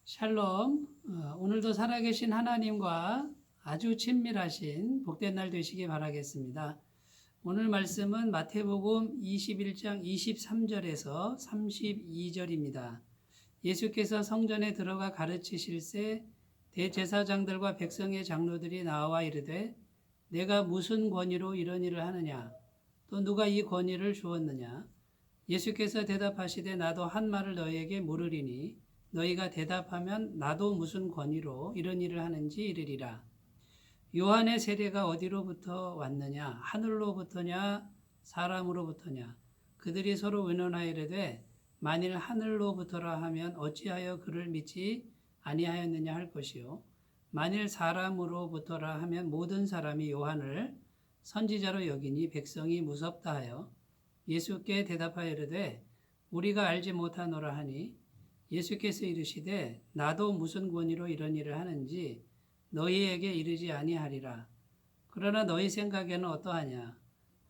샬롬. 오늘도 살아계신 하나님과 아주 친밀하신 복된 날 되시기 바라겠습니다. 오늘 말씀은 마태복음 21장 23절에서 32절입니다. 예수께서 성전에 들어가 가르치실새 대제사장들과 백성의 장로들이 나와 이르되 내가 무슨 권위로 이런 일을 하느냐? 또 누가 이 권위를 주었느냐? 예수께서 대답하시되 나도 한 말을 너희에게 물으리니 너희가 대답하면 나도 무슨 권위로 이런 일을 하는지 이르리라. 요한의 세례가 어디로부터 왔느냐? 하늘로부터냐? 사람으로부터냐? 그들이 서로 의논하이르되 만일 하늘로부터라 하면 어찌하여 그를 믿지 아니하였느냐 할 것이요. 만일 사람으로부터라 하면 모든 사람이 요한을 선지자로 여기니 백성이 무섭다 하여 예수께 대답하이르되 우리가 알지 못하노라 하니 예수께서 이르시되 나도 무슨 권위로 이런 일을 하는지 너희에게 이르지 아니하리라. 그러나 너희 생각에는 어떠하냐?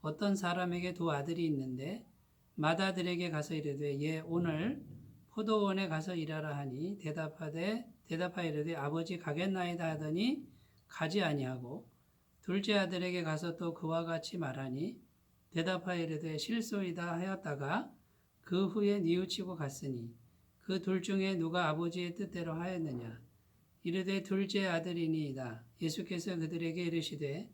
어떤 사람에게 두 아들이 있는데 맏아들에게 가서 이르되 예 오늘 포도원에 가서 일하라 하니 대답하이르되 아버지 가겠나이다 하더니 가지 아니하고 둘째 아들에게 가서 또 그와 같이 말하니 대답하이르되 실소이다 하였다가 그 후에 뉘우치고 갔으니 그 둘 중에 누가 아버지의 뜻대로 하였느냐? 이르되 둘째 아들이니이다. 예수께서 그들에게 이르시되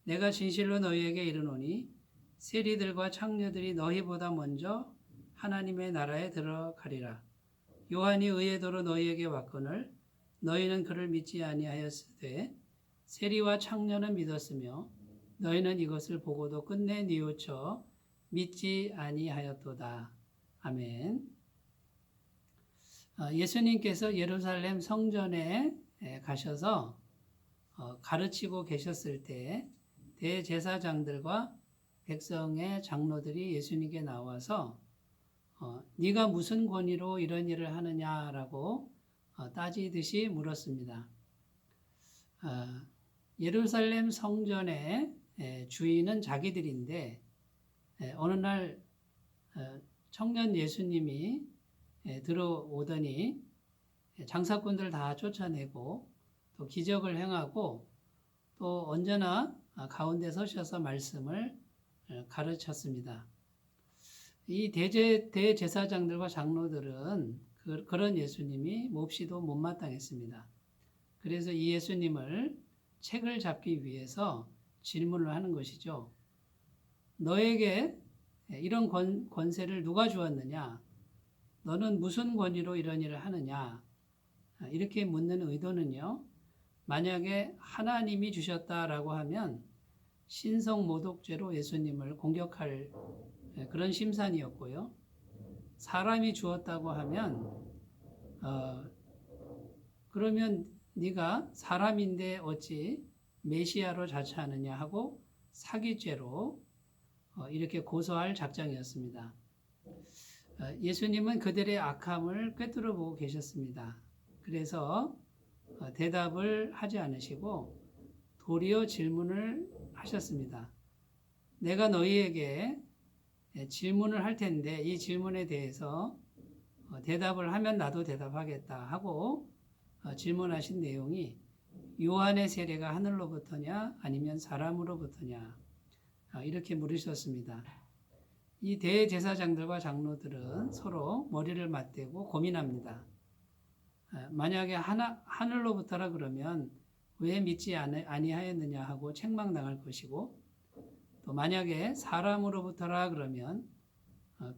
내가 진실로 너희에게 이르노니 세리들과 창녀들이 너희보다 먼저 하나님의 나라에 들어가리라. 요한이 의의 도로 너희에게 왔거늘 너희는 그를 믿지 아니하였으되 세리와 창녀는 믿었으며 너희는 이것을 보고도 끝내 뉘우쳐 믿지 아니하였도다. 아멘. 예수님께서 예루살렘 성전에 가셔서 가르치고 계셨을 때 대제사장들과 백성의 장로들이 예수님께 나와서 네가 무슨 권위로 이런 일을 하느냐라고 따지듯이 물었습니다. 예루살렘 성전의 주인은 자기들인데 어느 날 청년 예수님이 들어오더니 장사꾼들 다 쫓아내고 또 기적을 행하고 또 언제나 가운데 서셔서 말씀을 가르쳤습니다. 이 대제사장들과 장로들은 그런 예수님이 몹시도 못마땅했습니다. 그래서 이 예수님을 책을 잡기 위해서 질문을 하는 것이죠. 너에게 이런 권세를 누가 주었느냐? 너는 무슨 권위로 이런 일을 하느냐? 이렇게 묻는 의도는요. 만약에 하나님이 주셨다라고 하면 신성모독죄로 예수님을 공격할 그런 심산이었고요. 사람이 주었다고 하면 그러면 네가 사람인데 어찌 메시아로 자처하느냐 하고 사기죄로 이렇게 고소할 작정이었습니다. 예수님은 그들의 악함을 꿰뚫어 보고 계셨습니다. 그래서 대답을 하지 않으시고 도리어 질문을 하셨습니다. 내가 너희에게 질문을 할 텐데 이 질문에 대해서 대답을 하면 나도 대답하겠다 하고 질문하신 내용이 요한의 세례가 하늘로부터냐 아니면 사람으로부터냐 이렇게 물으셨습니다. 이 대제사장들과 장로들은 서로 머리를 맞대고 고민합니다. 만약에 하늘로부터라 그러면 왜 믿지 아니하였느냐 하고 책망당할 것이고 또 만약에 사람으로부터라 그러면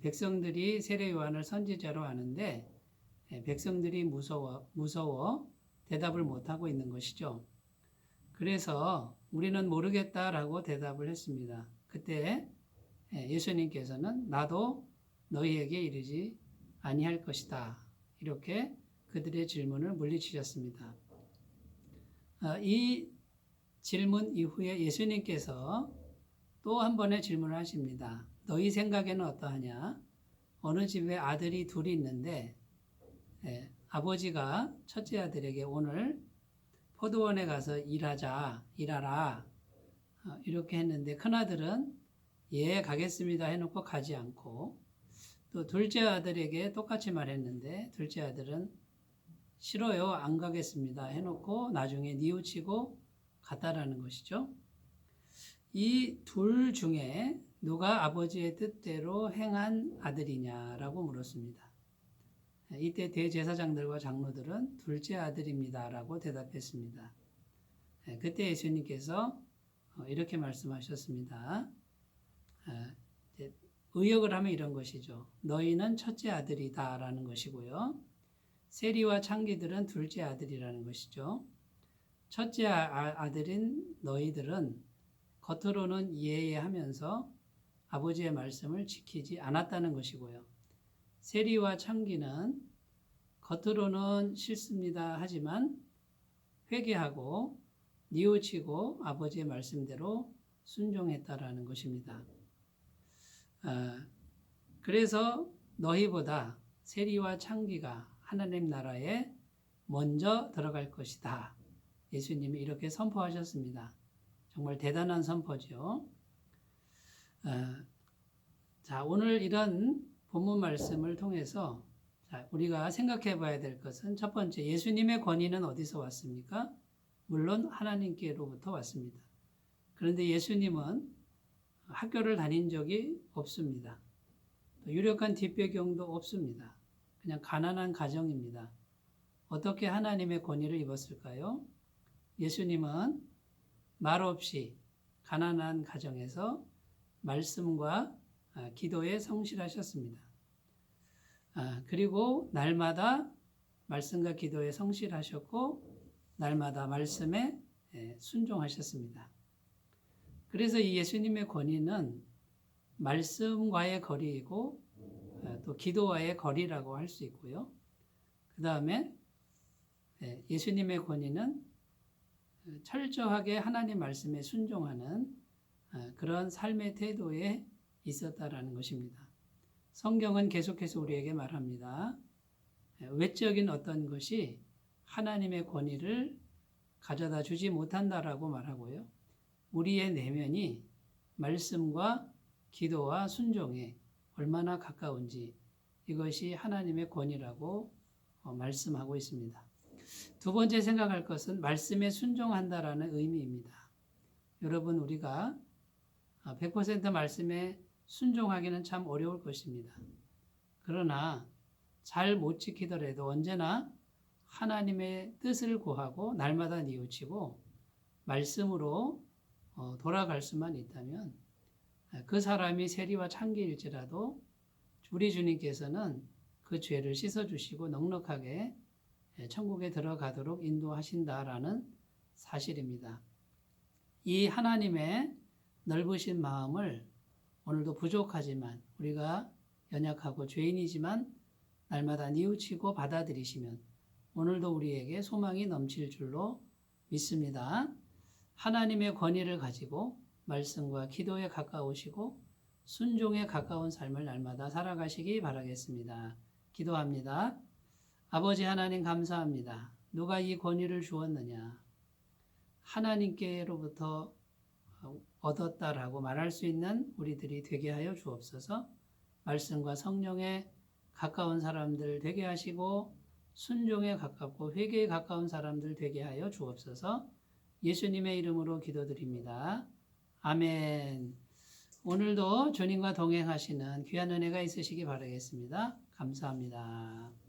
백성들이 세례 요한을 선지자로 아는데 백성들이 무서워 대답을 못하고 있는 것이죠. 그래서 우리는 모르겠다라고 대답을 했습니다. 그때 예수님께서는 나도 너희에게 이르지 아니할 것이다. 이렇게 그들의 질문을 물리치셨습니다. 이 질문 이후에 예수님께서 또 한 번의 질문을 하십니다. 너희 생각에는 어떠하냐? 어느 집에 아들이 둘이 있는데 아버지가 첫째 아들에게 오늘 포도원에 가서 일하라 이렇게 했는데 큰아들은 예 가겠습니다 해놓고 가지 않고 또 둘째 아들에게 똑같이 말했는데 둘째 아들은 싫어요, 안 가겠습니다 해놓고 나중에 뉘우치고 갔다라는 것이죠. 이 둘 중에 누가 아버지의 뜻대로 행한 아들이냐라고 물었습니다. 이때 대제사장들과 장로들은 둘째 아들입니다라고 대답했습니다. 그때 예수님께서 이렇게 말씀하셨습니다. 의역을 하면 이런 것이죠. 너희는 첫째 아들이다라는 것이고요. 세리와 창기들은 둘째 아들이라는 것이죠. 첫째 아들인 너희들은 겉으로는 예예하면서 아버지의 말씀을 지키지 않았다는 것이고요. 세리와 창기는 겉으로는 싫습니다 하지만 회개하고 뉘우치고 아버지의 말씀대로 순종했다라는 것입니다. 그래서 너희보다 세리와 창기가 하나님 나라에 먼저 들어갈 것이다. 예수님이 이렇게 선포하셨습니다. 정말 대단한 선포죠. 자, 오늘 이런 본문 말씀을 통해서 우리가 생각해 봐야 될 것은 첫 번째, 예수님의 권위는 어디서 왔습니까? 물론 하나님께로부터 왔습니다. 그런데 예수님은 학교를 다닌 적이 없습니다. 또 유력한 뒷배경도 없습니다. 그냥 가난한 가정입니다. 어떻게 하나님의 권위를 입었을까요? 예수님은 말없이 가난한 가정에서 말씀과 기도에 성실하셨습니다. 그리고 날마다 말씀과 기도에 성실하셨고 날마다 말씀에 순종하셨습니다. 그래서 이 예수님의 권위는 말씀과의 거리이고 또 기도와의 거리라고 할 수 있고요. 그 다음에 예수님의 권위는 철저하게 하나님 말씀에 순종하는 그런 삶의 태도에 있었다라는 것입니다. 성경은 계속해서 우리에게 말합니다. 외적인 어떤 것이 하나님의 권위를 가져다 주지 못한다라고 말하고요. 우리의 내면이 말씀과 기도와 순종에 얼마나 가까운지 이것이 하나님의 권위라고 말씀하고 있습니다. 두 번째 생각할 것은 말씀에 순종한다라는 의미입니다. 여러분, 우리가 100% 말씀에 순종하기는 참 어려울 것입니다. 그러나 잘 못 지키더라도 언제나 하나님의 뜻을 구하고 날마다 뉘우치고 말씀으로 돌아갈 수만 있다면 그 사람이 세리와 창기일지라도 우리 주님께서는 그 죄를 씻어주시고 넉넉하게 천국에 들어가도록 인도하신다라는 사실입니다. 이 하나님의 넓으신 마음을 오늘도 부족하지만 우리가 연약하고 죄인이지만 날마다 뉘우치고 받아들이시면 오늘도 우리에게 소망이 넘칠 줄로 믿습니다. 하나님의 권위를 가지고 말씀과 기도에 가까우시고 순종에 가까운 삶을 날마다 살아가시기 바라겠습니다. 기도합니다. 아버지 하나님 감사합니다. 누가 이 권위를 주었느냐? 하나님께로부터 얻었다라고 말할 수 있는 우리들이 되게 하여 주옵소서. 말씀과 성령에 가까운 사람들 되게 하시고 순종에 가깝고 회개에 가까운 사람들 되게 하여 주옵소서. 예수님의 이름으로 기도드립니다. 아멘. 오늘도 주님과 동행하시는 귀한 은혜가 있으시기 바라겠습니다. 감사합니다.